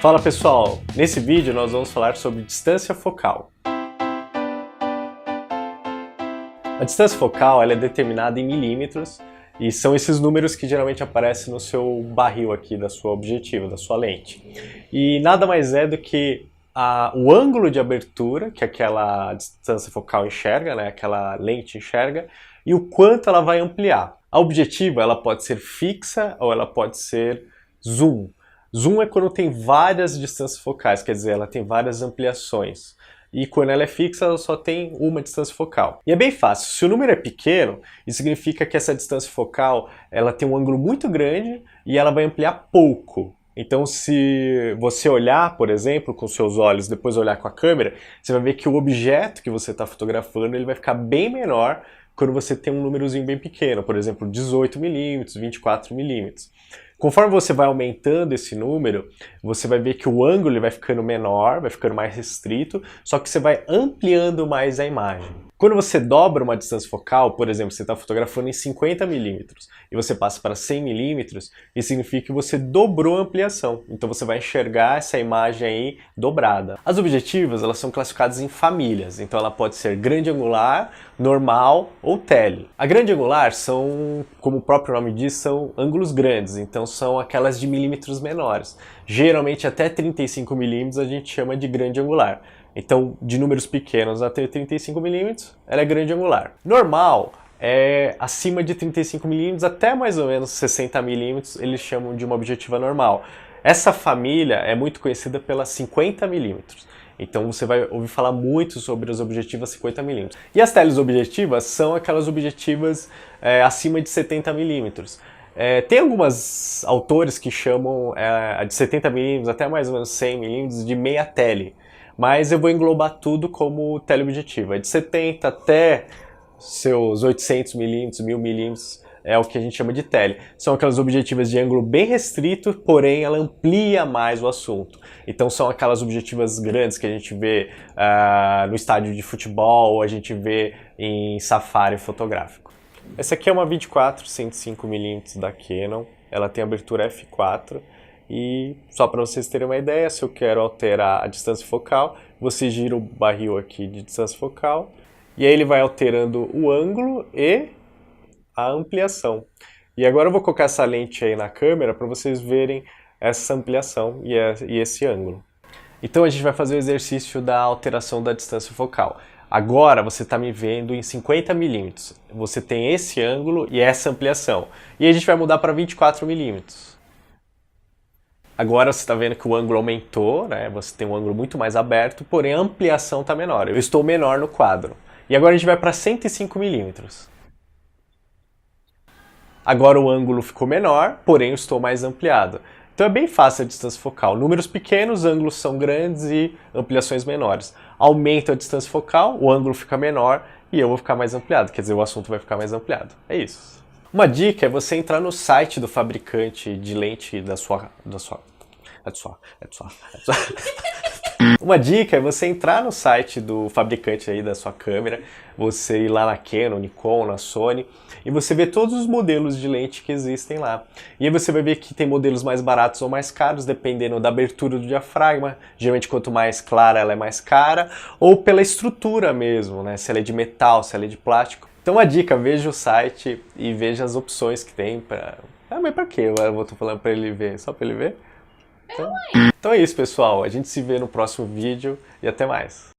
Fala pessoal, nesse vídeo nós vamos falar sobre distância focal. A distância focal ela é determinada em milímetros e são esses números que geralmente aparecem no seu barril aqui da sua objetiva, da sua lente. E nada mais é do que o ângulo de abertura que aquela distância focal enxerga, né, aquela lente enxerga, e o quanto ela vai ampliar. A objetiva ela pode ser fixa ou ela pode ser zoom. Zoom é quando tem várias distâncias focais, quer dizer, ela tem várias ampliações. E quando ela é fixa, ela só tem uma distância focal. E é bem fácil, se o número é pequeno, isso significa que essa distância focal ela tem um ângulo muito grande e ela vai ampliar pouco. Então se você olhar, por exemplo, com seus olhos, depois olhar com a câmera, você vai ver que o objeto que você está fotografando ele vai ficar bem menor quando você tem um númerozinho bem pequeno, por exemplo, 18 milímetros, 24 milímetros. Conforme você vai aumentando esse número, você vai ver que o ângulo ele vai ficando menor, vai ficando mais restrito, só que você vai ampliando mais a imagem. Quando você dobra uma distância focal, por exemplo, você está fotografando em 50 milímetros e você passa para 100 milímetros, isso significa que você dobrou a ampliação. Então você vai enxergar essa imagem aí dobrada. As objetivas elas são classificadas em famílias, então ela pode ser grande angular, normal ou tele. A grande angular são, como o próprio nome diz, são ângulos grandes, então são aquelas de milímetros menores. Geralmente até 35 milímetros a gente chama de grande angular. Então, de números pequenos até 35 milímetros, ela é grande angular. Normal é acima de 35 milímetros até mais ou menos 60 milímetros, eles chamam de uma objetiva normal. Essa família é muito conhecida pela 50 milímetros. Então você vai ouvir falar muito sobre as objetivas 50 milímetros. E as teleobjetivas são aquelas objetivas acima de 70 milímetros. Tem alguns autores que chamam a de 70 milímetros até mais ou menos 100 milímetros de meia tele. Mas eu vou englobar tudo como teleobjetivo. É de 70 até seus 800 milímetros, 1000 milímetros, é o que a gente chama de tele. São aquelas objetivas de ângulo bem restrito, porém ela amplia mais o assunto. Então são aquelas objetivas grandes que a gente vê no estádio de futebol, ou a gente vê em safari fotográfico. Essa aqui é uma 24 105mm da Canon, ela tem abertura f4. E só para vocês terem uma ideia, se eu quero alterar a distância focal, você gira o barril aqui de distância focal e aí ele vai alterando o ângulo e a ampliação. E agora eu vou colocar essa lente aí na câmera para vocês verem essa ampliação e esse ângulo. Então a gente vai fazer o exercício da alteração da distância focal. Agora você está me vendo em 50 milímetros. Você tem esse ângulo e essa ampliação. E a gente vai mudar para 24 milímetros. Agora você está vendo que o ângulo aumentou, né? Você tem um ângulo muito mais aberto, porém a ampliação está menor. Eu estou menor no quadro. E agora a gente vai para 105 milímetros. Agora o ângulo ficou menor, porém eu estou mais ampliado. Então é bem fácil a distância focal. Números pequenos, ângulos são grandes e ampliações menores. Aumenta a distância focal, o ângulo fica menor e eu vou ficar mais ampliado. Quer dizer, o assunto vai ficar mais ampliado. É isso. Uma dica é você entrar no site do fabricante de lente Uma dica é você entrar no site do fabricante aí da sua câmera, você ir lá na Canon, Nikon, na Sony, e você ver todos os modelos de lente que existem lá. E aí você vai ver que tem modelos mais baratos ou mais caros, dependendo da abertura do diafragma. Geralmente quanto mais clara ela é mais cara, ou pela estrutura mesmo, né? Se ela é de metal, se ela é de plástico. Então a dica, veja o site e veja as opções que tem para... mas pra quê? Eu tô falando pra ele ver, só pra ele ver? Então é isso, pessoal. A gente se vê no próximo vídeo e até mais.